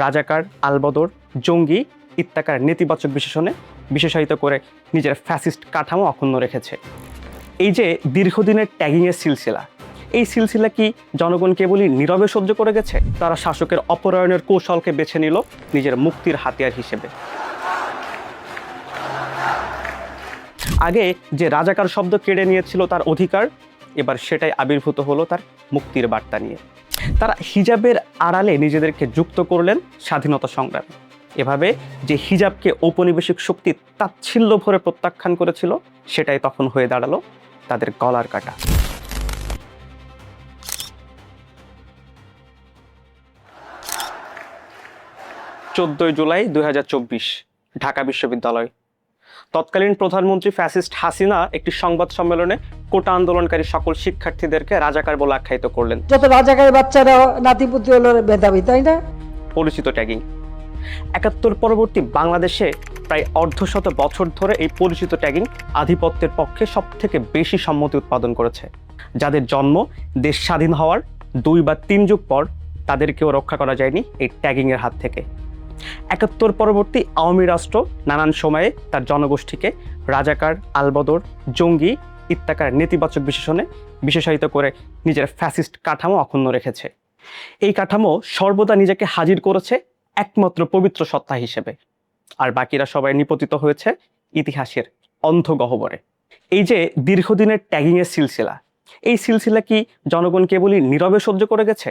রাজাকার, আলবদর, জঙ্গি ইত্যাকার নেতিবাচক বিশেষণে বিশেষায়িত করে নিজের ফ্যাসিস্ট কাঠামো অক্ষুণ্ণ রেখেছে। এই যে দীর্ঘদিনের ট্যাগিংয়ের সিলসিলা, এই সিলসিলা কি জনগণ কেবলই নীরবে সহ্য করে গেছে? তারা শাসকের অপরায়ণের কৌশলকে বেছে নিল নিজের মুক্তির হাতিয়ার হিসেবে। আগে যে রাজাকার শব্দ কেড়ে নিয়েছিল তার অধিকার, এবার সেটাই আবির্ভূত হলো তার মুক্তির বার্তা নিয়ে। তারা হিজাবের আড়ালে নিজেদেরকে যুক্ত করলেন স্বাধীনতা সংগ্রামে। এভাবে যে হিজাবকে ঔপনিবেশিক শক্তি তাচ্ছিল্য ভরে প্রত্যাখ্যান করেছিল, সেটাই তখন হয়ে দাঁড়ালো তাদের গলার কাটা। জুলাই 2024, ঢাকা বিশ্ববিদ্যালয়। তৎকালীন প্রধানমন্ত্রী ফ্যাসিস্ট হাসিনা একটি সংবাদ সম্মেলনে কোটা আন্দোলনকারী সকল শিক্ষার্থীদেরকে রাজাকার বলে আখ্যায়িত করলেন। যত রাজাকারের বাচ্চারা নাতিপুতি হলো মেধাবী, তাই না? পরিচিত ট্যাগিং। ৭১ পরবর্তী বাংলাদেশে প্রায় অর্ধশত বছর ধরে এই পরিচিত ট্যাগিং আধিপত্যের পক্ষে সবথেকে বেশি সম্মতি উৎপাদন করেছে। যাদের জন্ম দেশ স্বাধীন হওয়ার 2 বা 3 যুগ পর, তাদেরকেও রক্ষা করা যায়নি এই ট্যাগিংয়ের হাত থেকে। ৭১ পরবর্তী আওয়ামী রাষ্ট্র নানান সময়ে তার জনগোষ্ঠীকে রাজাকার, আলবদর, জঙ্গি ইত্যাকার নেতিবাচক বিশেষণে বিশেষায়িত করে নিজের ফ্যাসিস্ট কাঠামো অক্ষুণ্ণ রেখেছে। এই কাঠামো সর্বদা নিজেকে হাজির করেছে একমাত্র পবিত্র সত্তা হিসেবে, আর বাকিরা সবাই নিপতিত হয়েছে ইতিহাসের অন্ধ গহ্বরে। এই যে দীর্ঘদিনের ট্যাগিংয়ের সিলসিলা, এই সিলসিলা কি জনগণ কেবলই নীরবে সহ্য করে গেছে,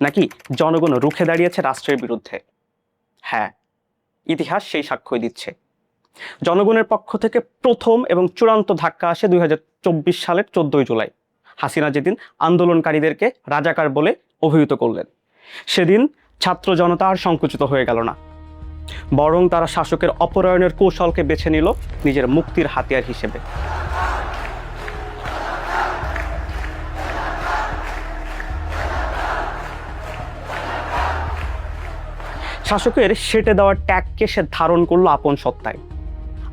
নাকি জনগণ রুখে দাঁড়িয়েছে রাষ্ট্রের বিরুদ্ধে? হ্যাঁ, ইতিহাস সেই সাক্ষ্য দিচ্ছে। জনগণের পক্ষ থেকে প্রথম এবং চূড়ান্ত ধাক্কা আসে 2024 সালের 14 জুলাই। হাসিনা যেদিন আন্দোলনকারীদেরকে রাজাকার বলে অভিহিত করলেন, সেদিন ছাত্র জনতা আর সংকুচিত হয়ে গেল না, বরং তারা শাসকের অপরায়ণের কৌশলকে বেছে নিল নিজের মুক্তির হাতিয়ার হিসেবে। শাসকের সেটে দেওয়ার ট্যাগকে সে ধারণ করলো আপন সত্তায়,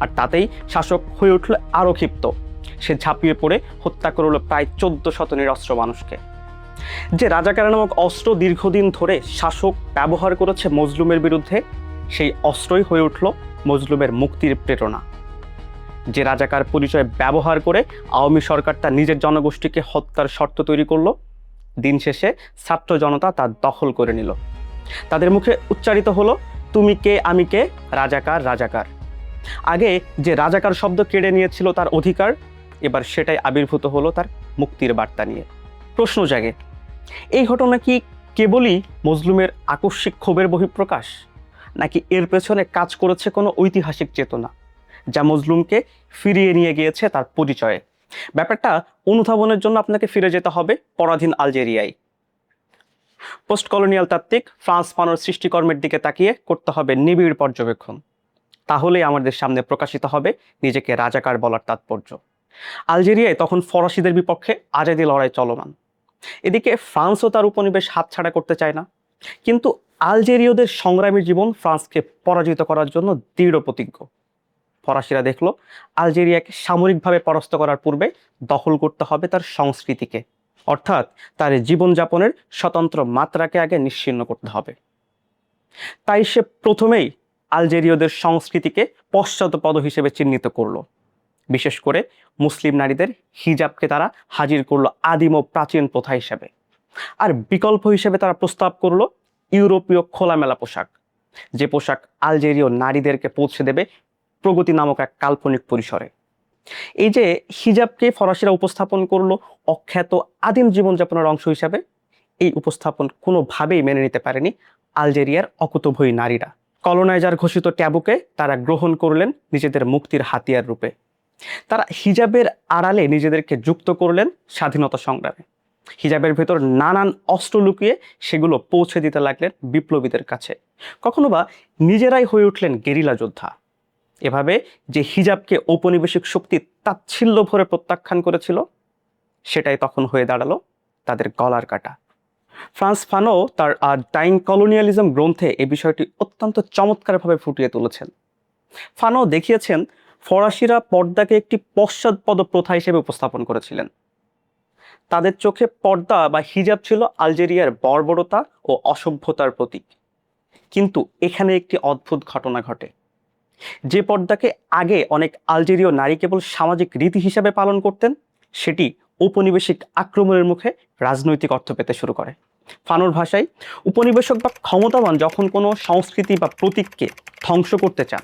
আর তাতেই শাসক হয়ে উঠল আরো ক্ষিপ্ত। সে ঝাঁপিয়ে পড়ে হত্যা করল প্রায় 1400 নিরস্ত্র মানুষকে। যে রাজাকার নামক অস্ত্র দীর্ঘদিন ধরে শাসক ব্যবহার করেছে মজলুমের বিরুদ্ধে, সেই অস্ত্রই হয়ে উঠল মজলুমের মুক্তির প্রেরণা। যে রাজাকার পরিচয় ব্যবহার করে আওয়ামী সরকার তার নিজের জনগোষ্ঠীকে হত্যার শর্ত তৈরি করলো, দিন শেষে ছাত্র জনতা তা দখল করে নিল। তাদের মুখে উচ্চারিত হলো, তুমি কে আমি কে, রাজাকার রাজাকার। আগে যে রাজাকার শব্দ কেড়ে নিয়েছিল তার অধিকার, এবার সেটাই আবির্ভূত হলো তার মুক্তির বার্তা নিয়ে। প্রশ্ন জাগে, এই ঘটনা কি কেবলই মজলুমের আকস্মিক ক্ষোভের বহিঃপ্রকাশ, নাকি এর পেছনে কাজ করেছে কোনো ঐতিহাসিক চেতনা যা মজলুমকে ফিরিয়ে নিয়ে গিয়েছে তার পরিচয়ে? ব্যাপারটা অনুধাবনের জন্য আপনাকে ফিরে যেতে হবে পরাধীন আলজেরিয়ায়। পোস্ট কলোনিয়াল তাত্ত্বিক ফ্রান্স ফানোর সৃষ্টিকর্মের দিকে তাকিয়ে করতে হবে নিবিড় পর্যবেক্ষণ। তাহলেই আমাদের সামনে প্রকাশিত হবে নিজেকে রাজাকার বলার তাৎপর্য। আলজেরিয়ায় তখন ফরাসিদের বিপক্ষে আজাদি লড়াই চলমান। এদিকে ফ্রান্সও তার উপনিবেশ হাতছাড়া করতে চায় না, কিন্তু আলজেরীয়দের সংগ্রামী জীবন ফ্রান্সকে পরাজিত করার জন্য দৃঢ় প্রতিজ্ঞ। ফরাসিরা দেখল, আলজেরিয়াকে সামরিকভাবে পরাস্ত করার পূর্বে দখল করতে হবে তার সংস্কৃতিকে, অর্থাৎ তার জীবনযাপনের স্বতন্ত্র মাত্রাকে আগে নিশ্চিহ্ন করতে হবে। তাই সে প্রথমেই আলজেরীয়দের সংস্কৃতিকে পশ্চাৎপদ হিসেবে চিহ্নিত করলো। বিশেষ করে মুসলিম নারীদের হিজাবকে তারা হাজির করলো আদিম ও প্রাচীন প্রথা হিসেবে, আর বিকল্প হিসেবে তারা প্রস্তাব করলো ইউরোপীয় খোলামেলা পোশাক, যে পোশাক আলজেরীয় নারীদেরকে পৌঁছে দেবে প্রগতি নামক এক কাল্পনিক পরিসরে। এই যে হিজাবকে ফরাসিরা উপস্থাপন করলো অখ্যাত আদিম জীবনযাপনের অংশ হিসাবে, এই উপস্থাপন কোনোভাবেই মেনে নিতে পারেনি আলজেরিয়ার অকুতোভয়ী নারীরা। কলোনাইজার ঘোষিত ট্যাবুকে তারা গ্রহণ করলেন নিজেদের মুক্তির হাতিয়ার রূপে। তারা হিজাবের আড়ালে নিজেদেরকে যুক্ত করলেন স্বাধীনতা সংগ্রামে। হিজাবের ভেতর নানান অস্ত্র লুকিয়ে সেগুলো পৌঁছে দিতে লাগলেন বিপ্লবীদের কাছে। কখনো বা নিজেরাই হয়ে উঠলেন গেরিলা যোদ্ধা। এভাবে যে হিজাবকে ঔপনিবেশিক শক্তি তাচ্ছিল্য ভরে প্রত্যাখ্যান করেছিল, সেটাই তখন হয়ে দাঁড়ালো তাদের গলার কাটা। ফ্রান্স ফানো তার ডাইং কলোনিয়ালিজম গ্রন্থে এই বিষয়টি অত্যন্ত চমৎকারভাবে ফুটিয়ে তুলেছেন। ফানো দেখিয়েছেন, ফরাসিরা পর্দাকে একটি পশ্চাৎপদ প্রথা হিসেবে উপস্থাপন করেছিলেন। তাদের চোখে পর্দা বা হিজাব ছিল আলজেরিয়ার বর্বরতা ও অসভ্যতার প্রতীক। কিন্তু এখানে একটি অদ্ভুত ঘটনা ঘটে। যে পর্দাকে আগে অনেক আলজেরীয় নারী কেবল সামাজিক রীতি হিসাবে পালন করতেন, সেটি ঔপনিবেশিক আক্রমণের মুখে রাজনৈতিক অর্থ পেতে শুরু করে। ফানোর ভাষায়, উপনিবেশক বা ক্ষমতাবান যখন কোনো সংস্কৃতি বা প্রতীককে ধ্বংস করতে চান,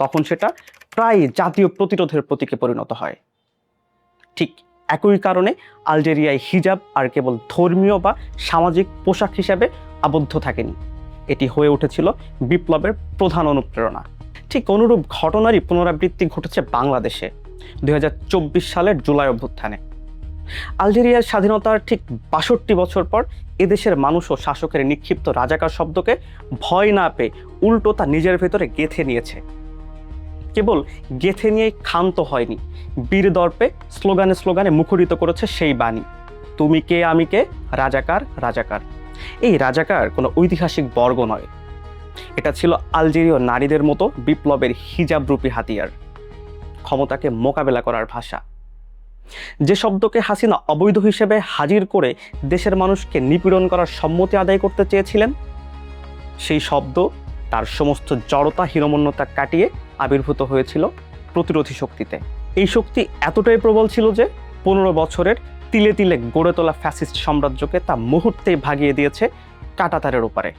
তখন সেটা প্রায় জাতীয় প্রতিরোধের প্রতীকে পরিণত হয়। ঠিক একই কারণে আলজেরিয়ায় হিজাব আর কেবল ধর্মীয় বা সামাজিক পোশাক হিসাবে আবদ্ধ থাকেনি, এটি হয়ে উঠেছিল বিপ্লবের প্রধান অনুপ্রেরণা। ঠিক অনুরূপ ঘটনারই পুনরাবৃত্তি ঘটেছে বাংলাদেশে 2024 সালের জুলাই অভ্যুত্থানে। আলজেরিয়ার স্বাধীনতার ঠিক 62 বছর পর এদেশের মানুষ ও শাসকের নিক্ষিপ্ত রাজাকার শব্দকে ভয় না পেয়ে উল্টো তা নিজের ভেতরে গেঁথে নিয়েছে। কেবল গেঁথে নিয়েই ক্ষান্ত হয়নি, বীর দর্পে স্লোগানে স্লোগানে মুখরিত করেছে সেই বাণী, তুমি কে আমি কে, রাজাকার রাজাকার। এই রাজাকার কোনো ঐতিহাসিক বর্গ নয়, এটা ছিল আলজেরীয় নারীদের মতো বিপ্লবের হিজাবরূপী হাতিয়ার, ক্ষমতাকে মোকাবেলা করার ভাষা। যে শব্দকে হাসিনা অবৈধ হিসেবে হাজির করে দেশের মানুষকে নিপীড়ন করার সম্মতি আদায় করতে চেয়েছিলেন, সেই শব্দ তার সমস্ত জড়তা হীনমন্যতা কাটিয়ে আবির্ভূত হয়েছিল প্রতিরোধী শক্তিতে। এই শক্তি এতটাই প্রবল ছিল যে 15 বছরের তিলে তিলে গড়ে তোলা ফ্যাসিস্ট সাম্রাজ্যকে তা মুহূর্তেই ভাগিয়ে দিয়েছে কাঁটাতারের ওপারে।